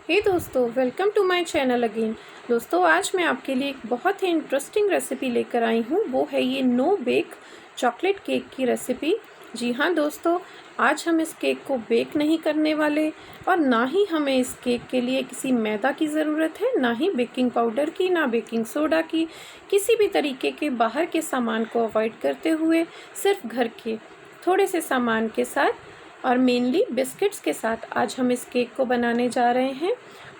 हे दोस्तों, welcome to my channel again. दोस्तों, आज मैं आपके लिए एक बहुत ही इंटरेस्टिंग रेसिपी लेकर आई हूँ। वो है ये नो बेक चॉकलेट केक की रेसिपी। जी हाँ दोस्तों, आज हम इस केक को बेक नहीं करने वाले और ना ही हमें इस केक के लिए किसी मैदा की ज़रूरत है, ना ही बेकिंग पाउडर की, ना बेकिंग सोडा की। किसी भी तरीके के बाहर के सामान को अवॉइड करते हुए सिर्फ घर के थोड़े से सामान के साथ और मेनली बिस्किट्स के साथ आज हम इस केक को बनाने जा रहे हैं।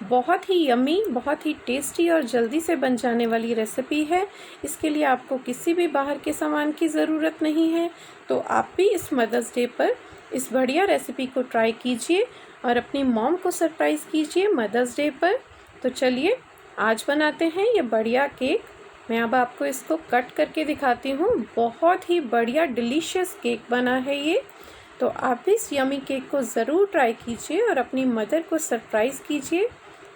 बहुत ही यमी, बहुत ही टेस्टी और जल्दी से बन जाने वाली रेसिपी है। इसके लिए आपको किसी भी बाहर के सामान की ज़रूरत नहीं है। तो आप भी इस मदर्स डे पर इस बढ़िया रेसिपी को ट्राई कीजिए और अपनी मॉम को सरप्राइज़ कीजिए मदर्स डे पर। तो चलिए आज बनाते हैं ये बढ़िया केक। मैं अब आपको इसको कट करके दिखाती हूँ। बहुत ही बढ़िया डिलीशियस केक बना है ये। तो आप भी इस यमी केक को ज़रूर ट्राई कीजिए और अपनी मदर को सरप्राइज़ कीजिए।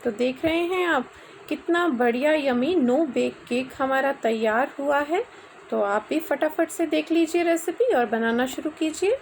तो देख रहे हैं आप कितना बढ़िया यमी नो बेक केक हमारा तैयार हुआ है। तो आप भी फटाफट से देख लीजिए रेसिपी और बनाना शुरू कीजिए।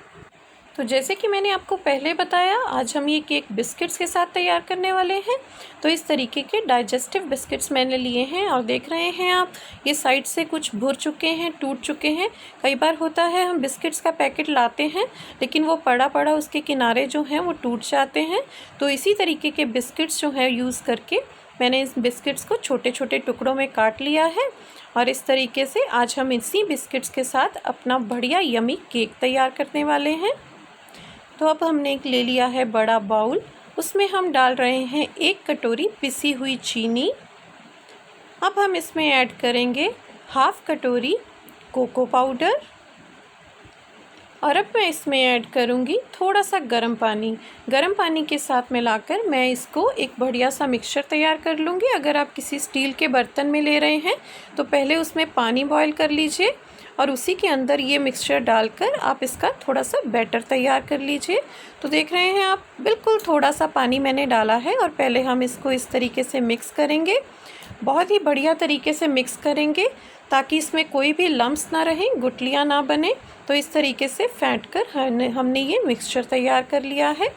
तो जैसे कि मैंने आपको पहले बताया, आज हम ये केक बिस्किट्स के साथ तैयार करने वाले हैं। तो इस तरीके के डाइजेस्टिव बिस्किट्स मैंने लिए हैं और देख रहे हैं आप ये साइड से कुछ भुर चुके हैं, टूट चुके हैं। कई बार होता है हम बिस्किट्स का पैकेट लाते हैं लेकिन वो पड़ा पड़ा उसके किनारे जो हैं वो टूट जाते हैं। तो इसी तरीके के बिस्किट्स जो हैं यूज़ करके मैंने इस बिस्किट्स को छोटे छोटे टुकड़ों में काट लिया है और इस तरीके से आज हम इसी बिस्किट्स के साथ अपना बढ़िया यमी केक तैयार करने वाले हैं। तो अब हमने एक ले लिया है बड़ा बाउल, उसमें हम डाल रहे हैं 1 कटोरी पिसी हुई चीनी। अब हम इसमें ऐड करेंगे 1/2 कटोरी कोको पाउडर और अब मैं इसमें ऐड करूँगी थोड़ा सा गर्म पानी। गर्म पानी के साथ मिलाकर मैं इसको एक बढ़िया सा मिक्सचर तैयार कर लूँगी। अगर आप किसी स्टील के बर्तन में ले रहे हैं तो पहले उसमें पानी बॉयल कर लीजिए और उसी के अंदर ये मिक्सचर डालकर आप इसका थोड़ा सा बैटर तैयार कर लीजिए। तो देख रहे हैं आप बिल्कुल थोड़ा सा पानी मैंने डाला है और पहले हम इसको इस तरीके से मिक्स करेंगे। बहुत ही बढ़िया तरीके से मिक्स करेंगे ताकि इसमें कोई भी लम्स ना रहें, गुठलियाँ ना बने। तो इस तरीके से फेंट कर हमने ये मिक्सचर तैयार कर लिया है।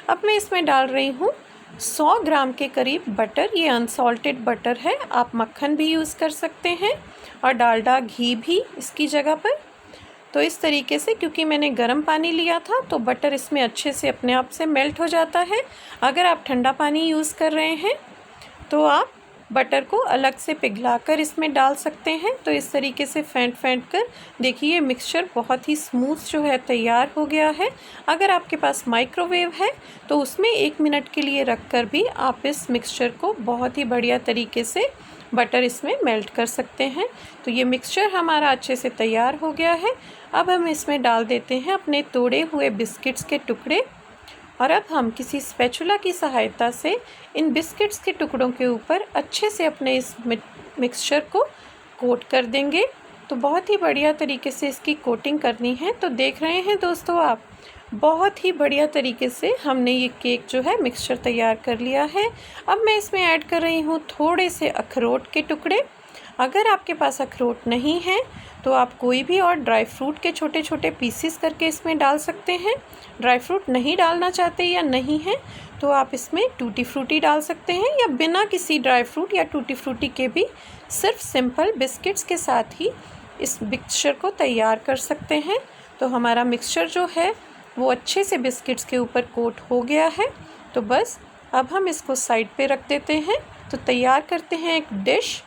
अब मैं इसमें डाल रही हूँ 100 ग्राम के करीब बटर। ये अनसॉल्टेड बटर है, आप मक्खन भी यूज़ कर सकते हैं और डालडा घी भी इसकी जगह पर। तो इस तरीके से क्योंकि मैंने गर्म पानी लिया था तो बटर इसमें अच्छे से अपने आप से मेल्ट हो जाता है। अगर आप ठंडा पानी यूज़ कर रहे हैं तो आप बटर को अलग से पिघलाकर इसमें डाल सकते हैं। तो इस तरीके से फेंट कर देखिए मिक्सचर बहुत ही स्मूथ जो है तैयार हो गया है। अगर आपके पास माइक्रोवेव है तो उसमें 1 मिनट के लिए रखकर भी आप इस मिक्सचर को बहुत ही बढ़िया तरीके से बटर इसमें मेल्ट कर सकते हैं। तो ये मिक्सचर हमारा अच्छे से तैयार हो गया है। अब हम इसमें डाल देते हैं अपने तोड़े हुए बिस्किट्स के टुकड़े और अब हम किसी स्पैचुला की सहायता से इन बिस्किट्स के टुकड़ों के ऊपर अच्छे से अपने इस मिक्सचर को कोट कर देंगे। तो बहुत ही बढ़िया तरीके से इसकी कोटिंग करनी है। तो देख रहे हैं दोस्तों आप बहुत ही बढ़िया तरीके से हमने ये केक जो है मिक्सचर तैयार कर लिया है। अब मैं इसमें ऐड कर रही हूँ थोड़े से अखरोट के टुकड़े। अगर आपके पास अखरोट नहीं है तो आप कोई भी और ड्राई फ्रूट के छोटे छोटे पीसेस करके इसमें डाल सकते हैं। ड्राई फ्रूट नहीं डालना चाहते या नहीं है तो आप इसमें टूटी फ्रूटी डाल सकते हैं या बिना किसी ड्राई फ्रूट या टूटी फ्रूटी के भी सिर्फ सिंपल बिस्किट्स के साथ ही इस मिक्सचर को तैयार कर सकते हैं। तो हमारा मिक्सचर जो है वो अच्छे से बिस्किट्स के ऊपर कोट हो गया है। तो बस अब हम इसको साइड पे रख देते हैं। तो तैयार करते हैं एक डिश।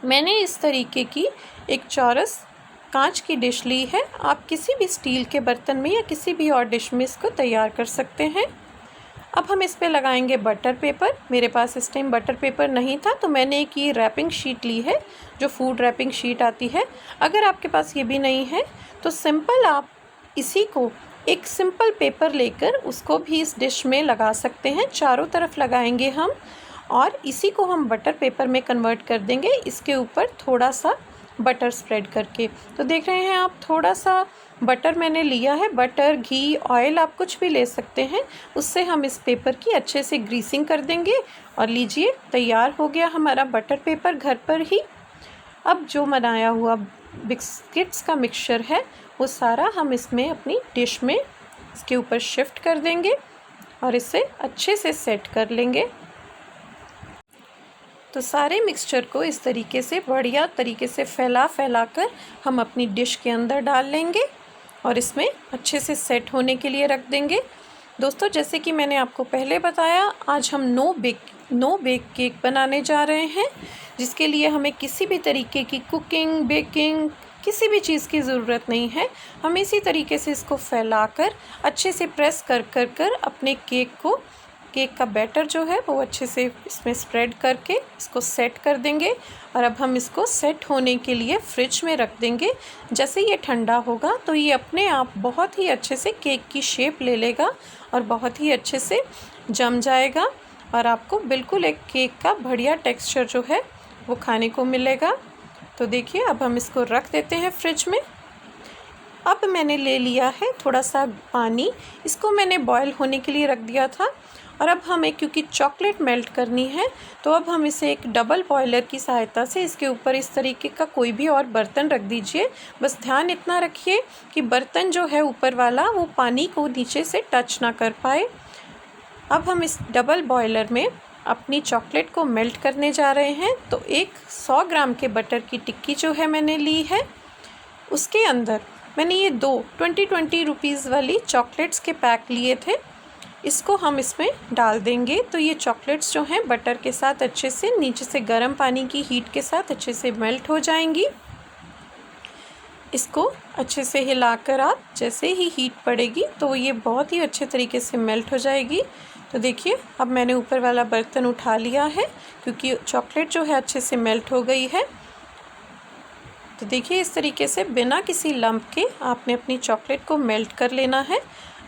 मैंने इस तरीके की एक चौरस कांच की डिश ली है। आप किसी भी स्टील के बर्तन में या किसी भी और डिश में इसको तैयार कर सकते हैं। अब हम इस पे लगाएंगे बटर पेपर। मेरे पास इस टाइम बटर पेपर नहीं था तो मैंने एक ये रैपिंग शीट ली है, जो फूड रैपिंग शीट आती है। अगर आपके पास ये भी नहीं है तो सिंपल आप इसी को एक सिंपल पेपर लेकर उसको भी इस डिश में लगा सकते हैं। चारों तरफ लगाएंगे हम और इसी को हम बटर पेपर में कन्वर्ट कर देंगे, इसके ऊपर थोड़ा सा बटर स्प्रेड करके। तो देख रहे हैं आप थोड़ा सा बटर मैंने लिया है। बटर, घी, ऑयल आप कुछ भी ले सकते हैं। उससे हम इस पेपर की अच्छे से ग्रीसिंग कर देंगे और लीजिए तैयार हो गया हमारा बटर पेपर घर पर ही। अब जो बनाया हुआ बिस्किट्स का मिक्सचर है वो सारा हम इसमें अपनी डिश में इसके ऊपर शिफ्ट कर देंगे और इसे अच्छे से सेट कर लेंगे। तो सारे मिक्सचर को इस तरीके से बढ़िया तरीके से फैला कर हम अपनी डिश के अंदर डाल लेंगे और इसमें अच्छे से सेट होने के लिए रख देंगे। दोस्तों, जैसे कि मैंने आपको पहले बताया, आज हम नो बेक केक बनाने जा रहे हैं, जिसके लिए हमें किसी भी तरीके की कुकिंग, बेकिंग, किसी भी चीज़ की ज़रूरत नहीं है। हम इसी तरीके से इसको फैलाकर अच्छे से प्रेस कर अपने केक का बैटर जो है वो अच्छे से इसमें स्प्रेड करके इसको सेट कर देंगे। और अब हम इसको सेट होने के लिए फ्रिज में रख देंगे। जैसे ये ठंडा होगा तो ये अपने आप बहुत ही अच्छे से केक की शेप ले लेगा और बहुत ही अच्छे से जम जाएगा और आपको बिल्कुल एक केक का बढ़िया टेक्सचर जो है वो खाने को मिलेगा। तो देखिए, अब हम इसको रख देते हैं फ्रिज में। अब मैंने ले लिया है थोड़ा सा पानी, इसको मैंने बॉयल होने के लिए रख दिया था। और अब हमें, क्योंकि चॉकलेट मेल्ट करनी है, तो अब हम इसे एक डबल बॉयलर की सहायता से इसके ऊपर इस तरीके का कोई भी और बर्तन रख दीजिए। बस ध्यान इतना रखिए कि बर्तन जो है ऊपर वाला वो पानी को नीचे से टच ना कर पाए। अब हम इस डबल बॉयलर में अपनी चॉकलेट को मेल्ट करने जा रहे हैं। तो एक 100 ग्राम के बटर की टिक्की जो है मैंने ली है, उसके अंदर मैंने ये 2 20 रुपीज़ वाली चॉकलेट्स के पैक लिए थे, इसको हम इसमें डाल देंगे। तो ये चॉकलेट्स जो हैं बटर के साथ अच्छे से नीचे से गर्म पानी की हीट के साथ अच्छे से मेल्ट हो जाएंगी। इसको अच्छे से हिलाकर आप, जैसे ही हीट पड़ेगी तो ये बहुत ही अच्छे तरीके से मेल्ट हो जाएगी। तो देखिए, अब मैंने ऊपर वाला बर्तन उठा लिया है क्योंकि चॉकलेट जो है अच्छे से मेल्ट हो गई है। तो देखिए, इस तरीके से बिना किसी लंप के आपने अपनी चॉकलेट को मेल्ट कर लेना है।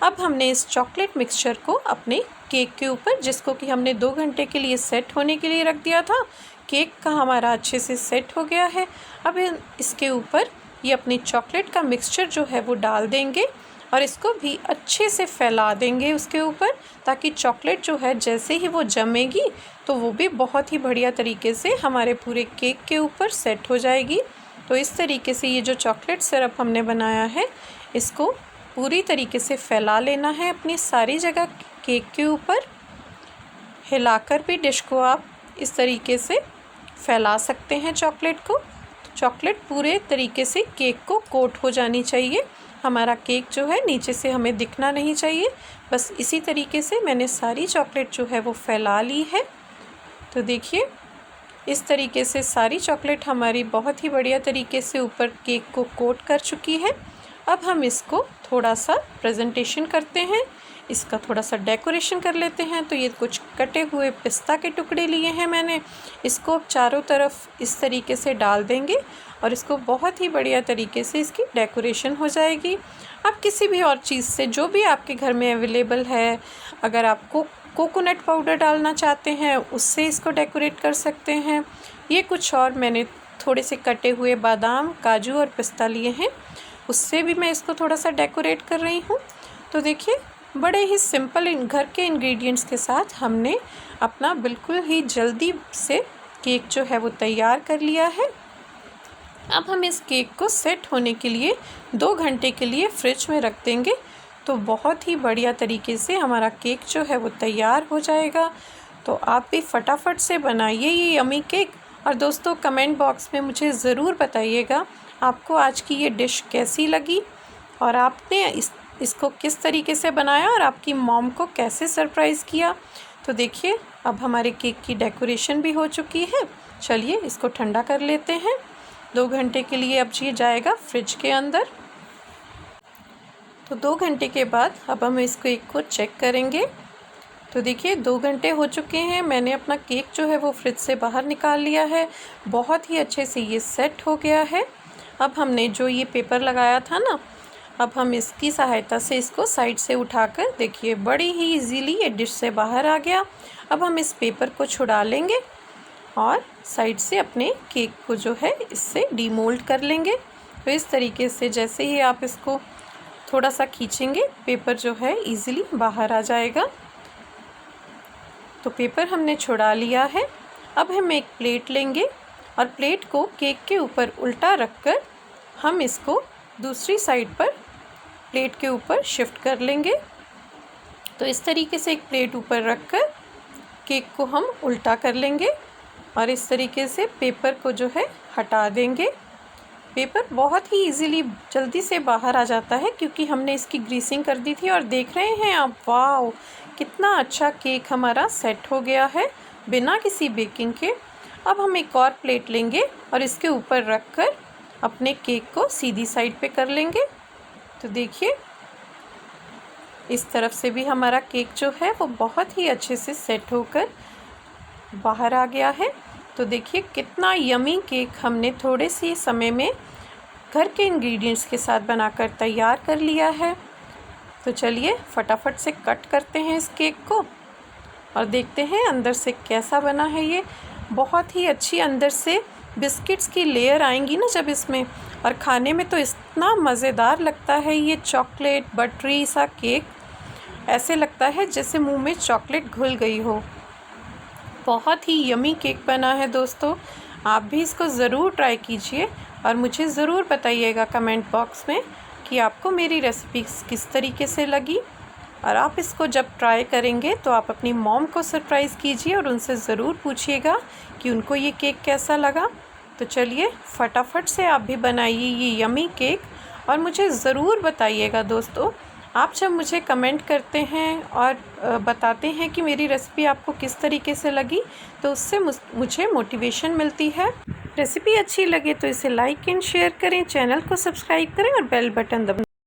अब हमने इस चॉकलेट मिक्सचर को अपने केक के ऊपर, जिसको कि हमने 2 घंटे के लिए सेट होने के लिए रख दिया था, केक का हमारा अच्छे से सेट हो गया है। अब इसके ऊपर ये अपनी चॉकलेट का मिक्सचर जो है वो डाल देंगे और इसको भी अच्छे से फैला देंगे उसके ऊपर, ताकि चॉकलेट जो है जैसे ही वो जमेगी तो वो भी बहुत ही बढ़िया तरीके से हमारे पूरे केक के ऊपर सेट हो जाएगी। तो इस तरीके से ये जो चॉकलेट सिरप हमने बनाया है, इसको पूरी तरीके से फैला लेना है अपनी सारी जगह केक के ऊपर। हिलाकर भी डिश को आप इस तरीके से फैला सकते हैं चॉकलेट को। चॉकलेट पूरे तरीके से केक को कोट हो जानी चाहिए। हमारा केक जो है नीचे से हमें दिखना नहीं चाहिए। बस इसी तरीके से मैंने सारी चॉकलेट जो है वो फैला ली है। तो देखिए, इस तरीके से सारी चॉकलेट हमारी बहुत ही बढ़िया तरीके से ऊपर केक को कोट कर चुकी है। अब हम इसको थोड़ा सा प्रेजेंटेशन करते हैं, इसका थोड़ा सा डेकोरेशन कर लेते हैं। तो ये कुछ कटे हुए पिस्ता के टुकड़े लिए हैं मैंने, इसको अब चारों तरफ इस तरीके से डाल देंगे और इसको बहुत ही बढ़िया तरीके से इसकी डेकोरेशन हो जाएगी। आप किसी भी और चीज़ से, जो भी आपके घर में अवेलेबल है, अगर आपको कोकोनट पाउडर डालना चाहते हैं उससे इसको डेकोरेट कर सकते हैं। ये कुछ और मैंने थोड़े से कटे हुए बादाम, काजू और पिस्ता लिए हैं, उससे भी मैं इसको थोड़ा सा डेकोरेट कर रही हूँ। तो देखिए, बड़े ही सिंपल घर के इंग्रेडिएंट्स के साथ हमने अपना बिल्कुल ही जल्दी से केक जो है वो तैयार कर लिया है। अब हम इस केक को सेट होने के लिए 2 घंटे के लिए फ्रिज में रख देंगे। तो बहुत ही बढ़िया तरीके से हमारा केक जो है वो तैयार हो जाएगा। तो आप भी फटाफट से बनाइए ये यम्मी केक। और दोस्तों, कमेंट बॉक्स में मुझे ज़रूर बताइएगा आपको आज की ये डिश कैसी लगी और आपने इसको किस तरीके से बनाया और आपकी मॉम को कैसे सरप्राइज़ किया। तो देखिए, अब हमारे केक की डेकोरेशन भी हो चुकी है। चलिए इसको ठंडा कर लेते हैं। 2 घंटे के लिए अब ये जाएगा फ्रिज के अंदर। तो 2 घंटे के बाद अब हम इस केक को चेक करेंगे। तो देखिए, 2 घंटे हो चुके हैं। मैंने अपना केक जो है वो फ्रिज से बाहर निकाल लिया है। बहुत ही अच्छे से ये सेट हो गया है। अब हमने जो ये पेपर लगाया था ना, अब हम इसकी सहायता से इसको साइड से उठाकर, देखिए बड़ी ही इजीली ये डिश से बाहर आ गया। अब हम इस पेपर को छुड़ा लेंगे और साइड से अपने केक को जो है इससे डीमोल्ड कर लेंगे। तो इस तरीके से जैसे ही आप इसको थोड़ा सा खींचेंगे, पेपर जो है इजीली बाहर आ जाएगा। तो पेपर हमने छुड़ा लिया है। अब हम एक प्लेट लेंगे और प्लेट को केक के ऊपर उल्टा रखकर हम इसको दूसरी साइड पर प्लेट के ऊपर शिफ्ट कर लेंगे तो इस तरीके से एक प्लेट ऊपर रख कर केक को हम उल्टा कर लेंगे और इस तरीके से पेपर को जो है हटा देंगे। पेपर बहुत ही इजीली जल्दी से बाहर आ जाता है क्योंकि हमने इसकी ग्रीसिंग कर दी थी। और देख रहे हैं आप, वाह कितना अच्छा केक हमारा सेट हो गया है बिना किसी बेकिंग के। अब हम एक और प्लेट लेंगे और इसके ऊपर रख कर अपने केक को सीधी साइड पे कर लेंगे। तो देखिए इस तरफ से भी हमारा केक जो है वो बहुत ही अच्छे से सेट होकर बाहर आ गया है। तो देखिए कितना यमी केक हमने थोड़े से समय में घर के इंग्रेडिएंट्स के साथ बनाकर तैयार कर लिया है। तो चलिए फटाफट से कट करते हैं इस केक को और देखते हैं अंदर से कैसा बना है। ये बहुत ही अच्छी अंदर से बिस्किट्स की लेयर आएंगी ना जब इसमें, और खाने में तो इतना मज़ेदार लगता है ये चॉकलेट बटरी सा केक। ऐसे लगता है जैसे मुंह में चॉकलेट घुल गई हो। बहुत ही यमी केक बना है दोस्तों, आप भी इसको ज़रूर ट्राई कीजिए और मुझे ज़रूर बताइएगा कमेंट बॉक्स में कि आपको मेरी रेसिपी किस तरीके से लगी। और आप इसको जब ट्राई करेंगे तो आप अपनी मॉम को सरप्राइज़ कीजिए और उनसे ज़रूर पूछिएगा कि उनको ये केक कैसा लगा। तो चलिए फटाफट से आप भी बनाइए ये यमी केक और मुझे ज़रूर बताइएगा दोस्तों। आप जब मुझे कमेंट करते हैं और बताते हैं कि मेरी रेसिपी आपको किस तरीके से लगी तो उससे मुझे मोटिवेशन मिलती है। रेसिपी अच्छी लगे तो इसे लाइक एंड शेयर करें, चैनल को सब्सक्राइब करें और बेल बटन दबाएं।